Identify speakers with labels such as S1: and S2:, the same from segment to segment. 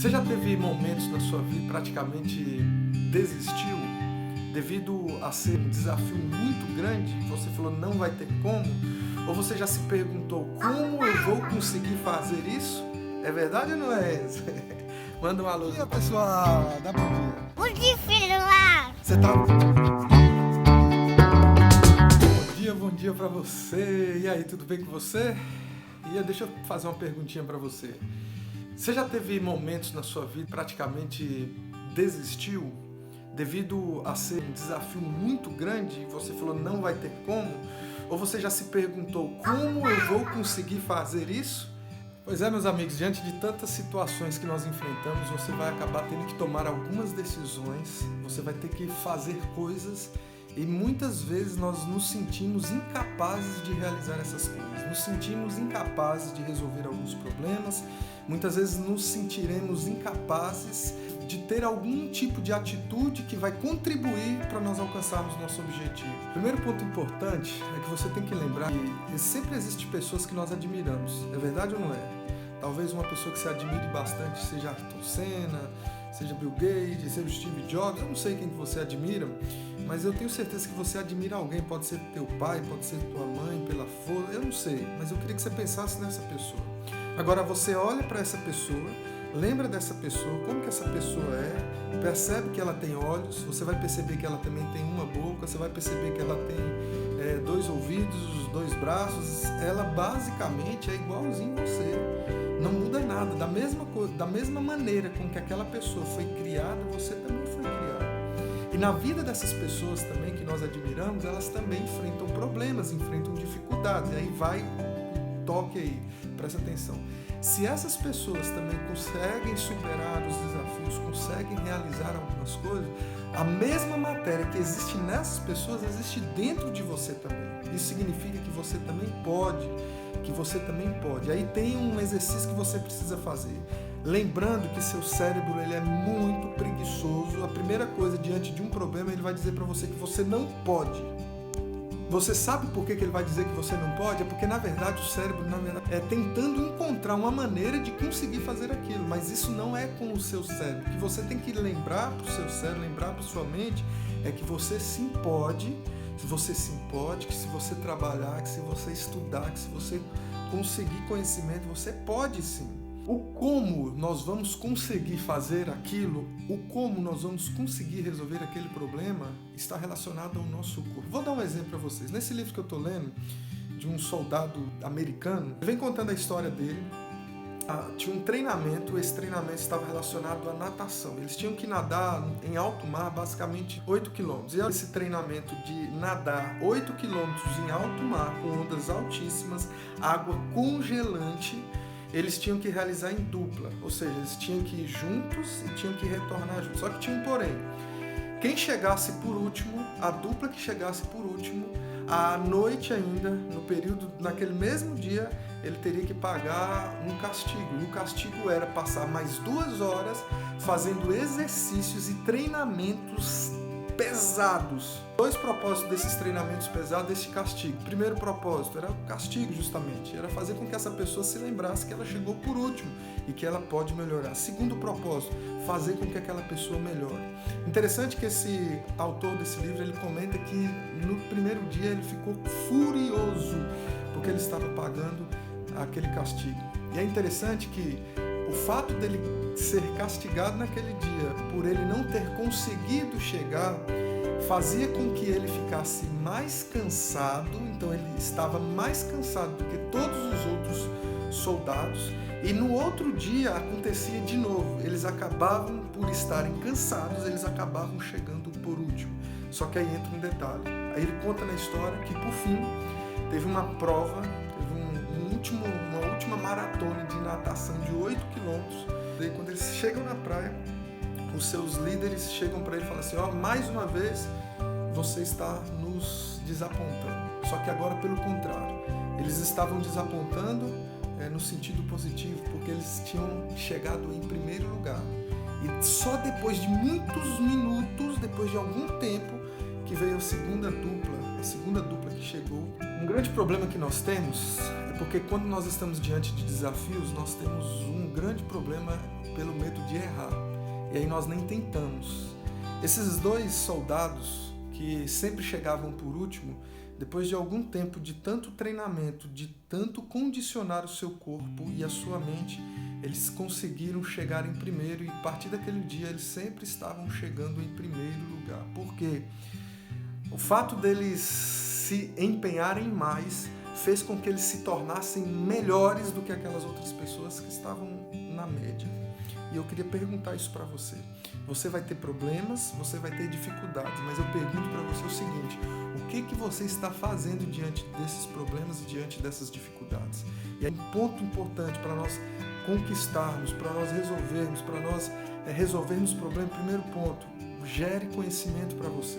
S1: Você já teve momentos na sua vida que praticamente desistiu devido a ser um desafio muito grande? Você falou não vai ter como? Ou você já se perguntou como eu vou conseguir fazer isso? É verdade ou não é isso? Manda uma luz.
S2: Bom dia, pessoal. Dá bom dia.
S3: Bom dia, filho lá.
S1: Você tá... Bom dia pra você. E aí, tudo bem com você? E deixa eu fazer uma perguntinha pra você. Você já teve momentos na sua vida que praticamente desistiu devido a ser um desafio muito grande e você falou não vai ter como? Ou você já se perguntou como eu vou conseguir fazer isso? Pois é, meus amigos, diante de tantas situações que nós enfrentamos, você vai acabar tendo que tomar algumas decisões, você vai ter que fazer coisas e muitas vezes nós nos sentimos incapazes de realizar essas coisas, nos sentimos incapazes de resolver alguns problemas, muitas vezes nos sentiremos incapazes de ter algum tipo de atitude que vai contribuir para nós alcançarmos nosso objetivo. O primeiro ponto importante é que você tem que lembrar que sempre existem pessoas que nós admiramos, é verdade ou não é? Talvez uma pessoa que se admire bastante seja Ayrton Senna, seja Bill Gates, seja Steve Jobs, eu não sei quem que você admira, mas eu tenho certeza que você admira alguém, pode ser teu pai, pode ser tua mãe, pela força, eu não sei, mas eu queria que você pensasse nessa pessoa. Agora você olha para essa pessoa, lembra dessa pessoa, como que essa pessoa é, percebe que ela tem olhos, você vai perceber que ela também tem uma boca, você vai perceber que ela tem dois ouvidos, dois braços, ela basicamente é igualzinho a você, não muda nada, da mesma maneira com que aquela pessoa foi criada, você também foi criado. E na vida dessas pessoas também que nós admiramos, elas também enfrentam problemas, enfrentam dificuldades, e aí vai, toque aí, presta atenção. Se essas pessoas também conseguem superar os desafios, conseguem realizar algumas coisas, a mesma matéria que existe nessas pessoas existe dentro de você também. Isso significa que você também pode, Aí tem um exercício que você precisa fazer. Lembrando que seu cérebro ele é muito preguiçoso. A primeira coisa, diante de um problema, ele vai dizer para você que você não pode. Você sabe por que ele vai dizer que você não pode? É porque, na verdade, o cérebro é tentando encontrar uma maneira de conseguir fazer aquilo. Mas isso não é com o seu cérebro. O que você tem que lembrar para o seu cérebro, lembrar para sua mente, é que você sim pode, que se você trabalhar, que se você estudar, que se você conseguir conhecimento, você pode sim. O como nós vamos conseguir fazer aquilo, o como nós vamos conseguir resolver aquele problema, está relacionado ao nosso corpo. Vou dar um exemplo para vocês. Nesse livro que eu estou lendo, de um soldado americano, ele vem contando a história dele. Tinha um treinamento, esse treinamento estava relacionado à natação. Eles tinham que nadar em alto mar, basicamente 8 km. E esse treinamento de nadar 8 km em alto mar, com ondas altíssimas, água congelante, eles tinham que realizar em dupla, ou seja, eles tinham que ir juntos e tinham que retornar juntos. Só que tinha um porém. Quem chegasse por último, a dupla que chegasse por último, à noite ainda, naquele mesmo dia, ele teria que pagar um castigo. E o castigo era passar mais 2 horas fazendo exercícios e treinamentos pesados. 2 propósitos desses treinamentos pesados, desse castigo. Primeiro propósito era o castigo, justamente. Era fazer com que essa pessoa se lembrasse que ela chegou por último e que ela pode melhorar. Segundo propósito, fazer com que aquela pessoa melhore. Interessante que esse autor desse livro, ele comenta que no primeiro dia ele ficou furioso porque ele estava pagando aquele castigo. E é interessante que o fato dele ser castigado naquele dia, por ele não ter conseguido chegar, fazia com que ele ficasse mais cansado, então ele estava mais cansado do que todos os outros soldados, e no outro dia acontecia de novo, eles acabavam por estarem cansados, eles acabavam chegando por último. Só que aí entra um detalhe, aí ele conta na história que por fim teve uma prova, uma última maratona de natação de 8 km. Daí quando eles chegam na praia, os seus líderes chegam para ele e falam assim, mais uma vez você está nos desapontando. Só que agora pelo contrário, eles estavam desapontando no sentido positivo, porque eles tinham chegado em primeiro lugar. E só depois de muitos minutos, depois de algum tempo, que veio a segunda dupla que chegou. Um grande problema que nós temos é Porque quando nós estamos diante de desafios, nós temos um grande problema pelo medo de errar. E aí nós nem tentamos. Esses 2 soldados que sempre chegavam por último, depois de algum tempo de tanto treinamento, de tanto condicionar o seu corpo e a sua mente, eles conseguiram chegar em primeiro, e a partir daquele dia eles sempre estavam chegando em primeiro lugar. Por quê? O fato deles se empenharem mais fez com que eles se tornassem melhores do que aquelas outras pessoas que estavam na média. E eu queria perguntar isso para você. Você vai ter problemas, você vai ter dificuldades, mas eu pergunto para você o seguinte: o que você está fazendo diante desses problemas e diante dessas dificuldades? E é um ponto importante para nós conquistarmos, para nós resolvermos o problema. Primeiro ponto: gere conhecimento para você.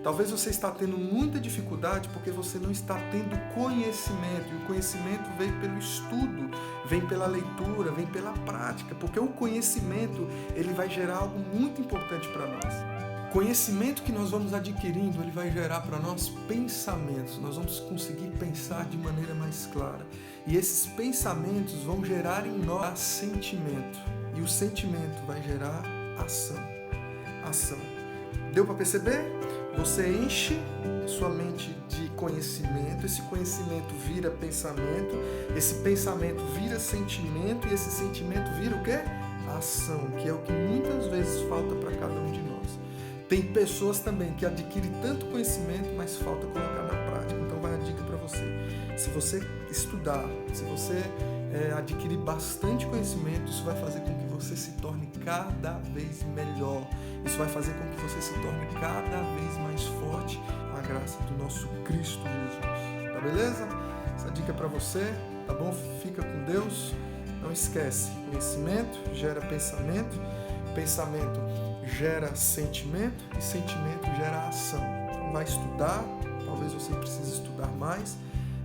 S1: Talvez você está tendo muita dificuldade porque você não está tendo conhecimento. E o conhecimento vem pelo estudo, vem pela leitura, vem pela prática. Porque o conhecimento, ele vai gerar algo muito importante para nós. Conhecimento que nós vamos adquirindo, ele vai gerar para nós pensamentos. Nós vamos conseguir pensar de maneira mais clara. E esses pensamentos vão gerar em nós sentimento. E o sentimento vai gerar ação. Ação. Deu para perceber? Você enche sua mente de conhecimento, esse conhecimento vira pensamento, esse pensamento vira sentimento, e esse sentimento vira o quê? Ação, que é o que muitas vezes falta para cada um de nós. Tem pessoas também que adquirem tanto conhecimento, mas falta colocar na prática. Então vai a dica para você. Se você estudar, se você adquirir bastante conhecimento, isso vai fazer com que você se torne cada vez melhor. Isso vai fazer com que você se torne cada vez mais forte à graça do nosso Cristo Jesus. Tá beleza? Essa dica é para você, tá bom? Fica com Deus. Não esquece, conhecimento gera pensamento, pensamento gera sentimento e sentimento gera ação. Então vai estudar, talvez você precise estudar mais,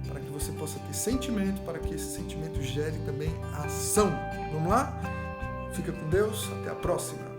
S1: para que você possa ter sentimento, para que esse sentimento gere também ação. Vamos lá? Fica com Deus, até a próxima.